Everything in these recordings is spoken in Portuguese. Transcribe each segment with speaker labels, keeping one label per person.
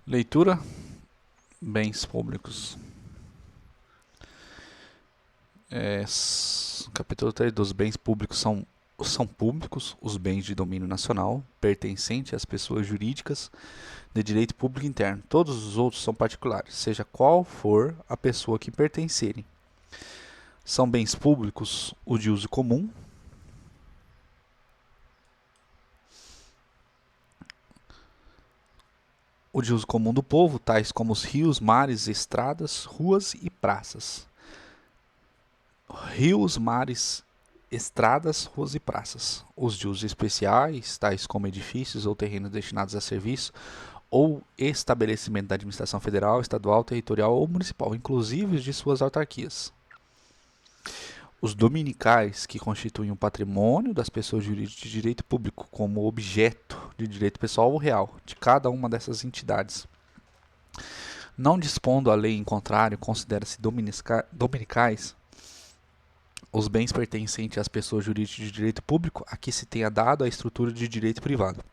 Speaker 1: Leitura, bens públicos. Capítulo 3 dos bens públicos são públicos os bens de domínio nacional, pertencentes às pessoas jurídicas de direito público interno. Todos os outros são particulares, seja qual for a pessoa que pertencerem. São bens públicos o de uso comum, o de uso comum do povo, tais como os rios, mares, estradas, ruas e praças. Rios, mares, estradas, ruas e praças. Os de uso especiais, tais como edifícios ou terrenos destinados a serviço ou estabelecimento da administração federal, estadual, territorial ou municipal, inclusive os de suas autarquias. Os dominicais, que constituem um patrimônio das pessoas jurídicas de direito público como objeto de direito pessoal ou real de cada uma dessas entidades. Não dispondo a lei em contrário, considera-se dominicais os bens pertencentes às pessoas jurídicas de direito público a que se tenha dado a estrutura de direito privado.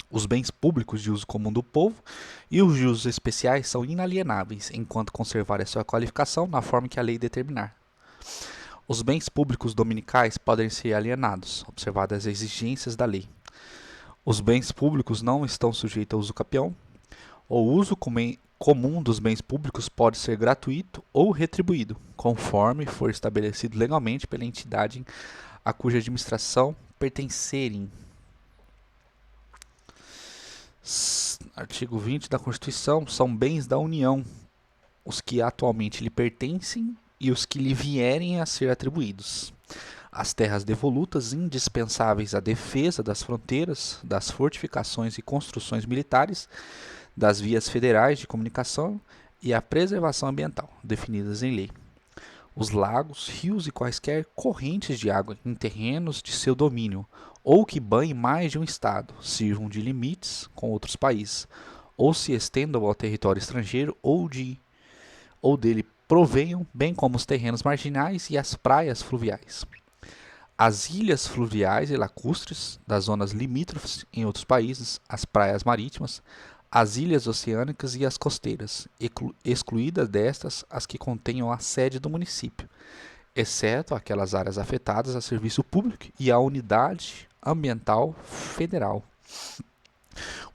Speaker 1: Os bens públicos de uso comum do povo e os de usos especiais são inalienáveis, enquanto conservarem a sua qualificação na forma que a lei determinar. Os bens públicos dominicais podem ser alienados, observadas as exigências da lei. Os bens públicos não estão sujeitos a uso capião. O uso comum dos bens públicos pode ser gratuito ou retribuído, conforme for estabelecido legalmente pela entidade a cuja administração pertencerem. Artigo 20 da Constituição. São bens da União os que atualmente lhe pertencem e os que lhe vierem a ser atribuídos. As terras devolutas, indispensáveis à defesa das fronteiras, das fortificações e construções militares, das vias federais de comunicação e à preservação ambiental, definidas em lei. Os lagos, rios e quaisquer correntes de água em terrenos de seu domínio, ou que banhem mais de um estado, sirvam de limites com outros países, ou se estendam ao território estrangeiro ou dele provenham, bem como os terrenos marginais e as praias fluviais. As ilhas fluviais e lacustres das zonas limítrofes em outros países, as praias marítimas, as ilhas oceânicas e as costeiras, excluídas destas as que contenham a sede do município, exceto aquelas áreas afetadas a serviço público e à unidade ambiental federal.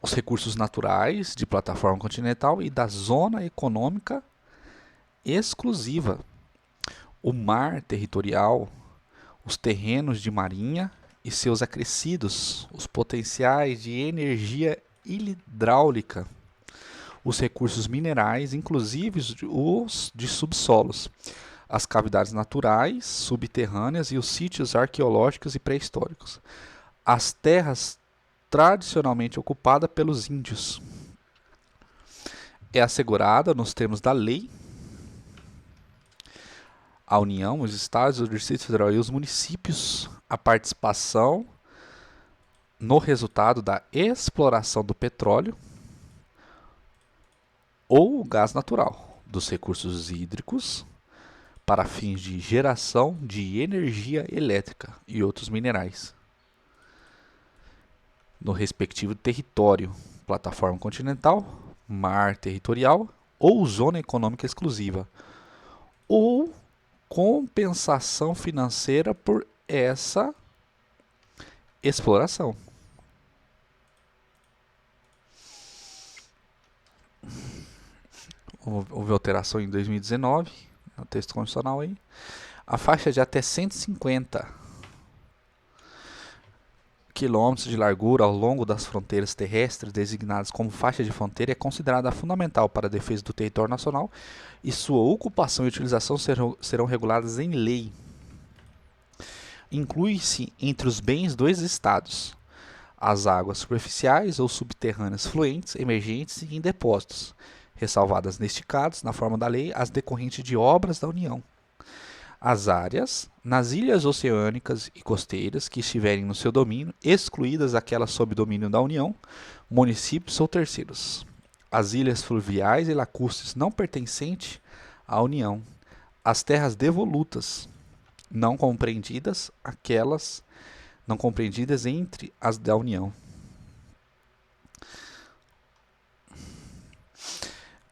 Speaker 1: Os recursos naturais de plataforma continental e da zona econômica exclusiva, o mar territorial, os terrenos de marinha e seus acrescidos, os potenciais de energia hidráulica, os recursos minerais, inclusive os de subsolos, as cavidades naturais, subterrâneas e os sítios arqueológicos e pré-históricos, as terras tradicionalmente ocupadas pelos índios. É assegurada, nos termos da lei, a União, os estados, o Distrito Federal e os municípios a participação no resultado da exploração do petróleo ou gás natural, dos recursos hídricos para fins de geração de energia elétrica e outros minerais no respectivo território, plataforma continental, mar territorial ou zona econômica exclusiva, ou compensação financeira por essa exploração. Houve alteração em 2019, no texto constitucional aí. A faixa de até 150 quilômetros de largura ao longo das fronteiras terrestres designadas como faixa de fronteira é considerada fundamental para a defesa do território nacional e sua ocupação e utilização serão reguladas em lei. Inclui-se entre os bens dos estados as águas superficiais ou subterrâneas fluentes, emergentes e em depósitos, ressalvadas neste caso, na forma da lei, as decorrentes de obras da União. As áreas nas ilhas oceânicas e costeiras que estiverem no seu domínio, excluídas aquelas sob domínio da União, municípios ou terceiros. As ilhas fluviais e lacustres não pertencentes à União. As terras devolutas, não compreendidas aquelas não compreendidas entre as da União.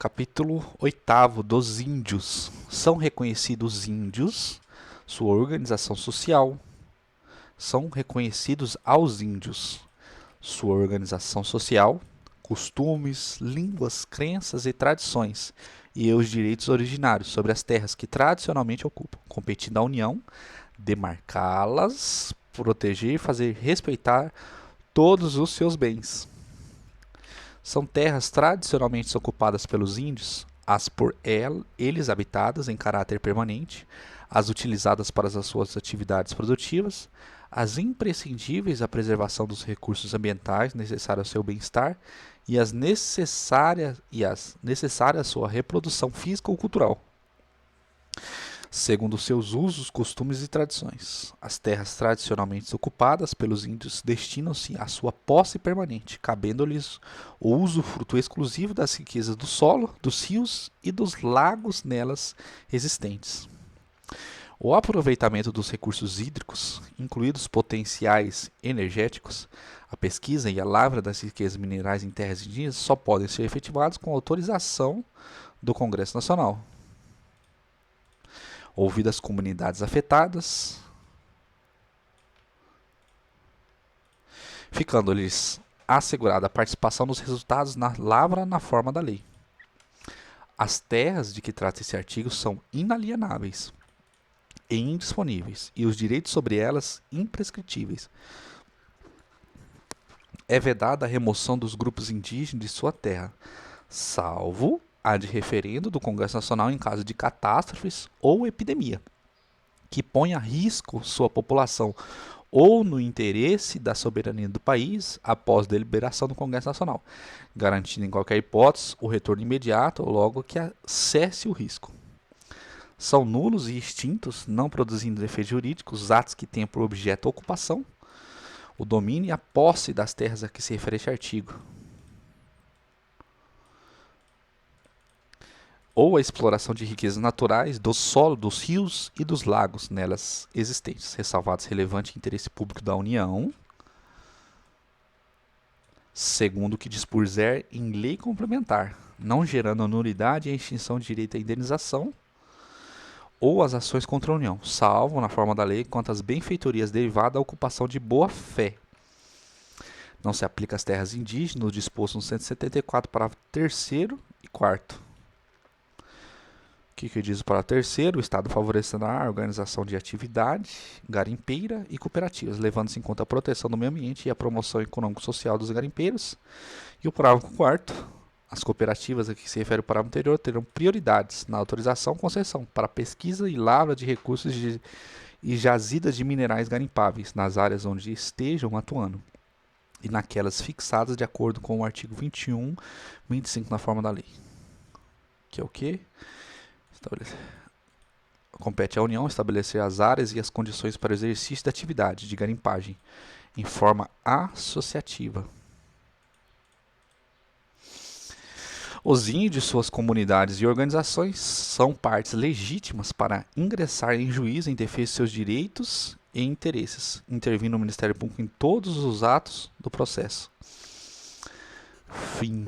Speaker 1: Capítulo 8º dos índios. São reconhecidos índios, sua organização social. São reconhecidos aos índios, sua organização social, costumes, línguas, crenças e tradições, e os direitos originários sobre as terras que tradicionalmente ocupam, competindo à União, demarcá-las, proteger e fazer respeitar todos os seus bens. São terras tradicionalmente ocupadas pelos índios, as por eles habitadas em caráter permanente, as utilizadas para as suas atividades produtivas, as imprescindíveis à preservação dos recursos ambientais necessários ao seu bem-estar e as necessárias à sua reprodução física ou cultural, segundo seus usos, costumes e tradições. As terras tradicionalmente ocupadas pelos índios destinam-se à sua posse permanente, cabendo-lhes o usufruto exclusivo das riquezas do solo, dos rios e dos lagos nelas existentes. O aproveitamento dos recursos hídricos, incluídos potenciais energéticos, a pesquisa e a lavra das riquezas minerais em terras indígenas só podem ser efetivados com autorização do Congresso Nacional. Ouvidas as comunidades afetadas, ficando-lhes assegurada a participação nos resultados na lavra na forma da lei. As terras de que trata esse artigo são inalienáveis e indisponíveis, e os direitos sobre elas imprescritíveis. É vedada a remoção dos grupos indígenas de sua terra, salvo a de referendo do Congresso Nacional em caso de catástrofes ou epidemia, que ponha a risco sua população ou no interesse da soberania do país após deliberação do Congresso Nacional, garantindo em qualquer hipótese o retorno imediato ou logo que cesse o risco. São nulos e extintos, não produzindo efeitos jurídicos, os atos que tenham por objeto a ocupação, o domínio e a posse das terras a que se refere este artigo, ou a exploração de riquezas naturais do solo, dos rios e dos lagos nelas existentes, ressalvados relevante interesse público da União, segundo o que dispuser em lei complementar, não gerando nulidade e extinção de direito à indenização, ou as ações contra a União, salvo, na forma da lei, quanto às benfeitorias derivadas da ocupação de boa-fé. Não se aplica às terras indígenas, no disposto no 174, parágrafo 3º e 4º. O que diz o parágrafo 3º? O Estado favorecerá a organização de atividade garimpeira e cooperativas, levando-se em conta a proteção do meio ambiente e a promoção econômico-social dos garimpeiros. E o parágrafo 4º? As cooperativas a que se refere o parágrafo anterior terão prioridades na autorização e concessão para pesquisa e lavra de recursos e jazidas de minerais garimpáveis nas áreas onde estejam atuando e naquelas fixadas de acordo com o artigo 21, 25 na forma da lei. Que é o quê? Compete à União estabelecer as áreas e as condições para o exercício da atividade de garimpagem em forma associativa. Os índios, suas comunidades e organizações são partes legítimas para ingressar em juízo em defesa de seus direitos e interesses, intervindo o Ministério Público em todos os atos do processo. Fim.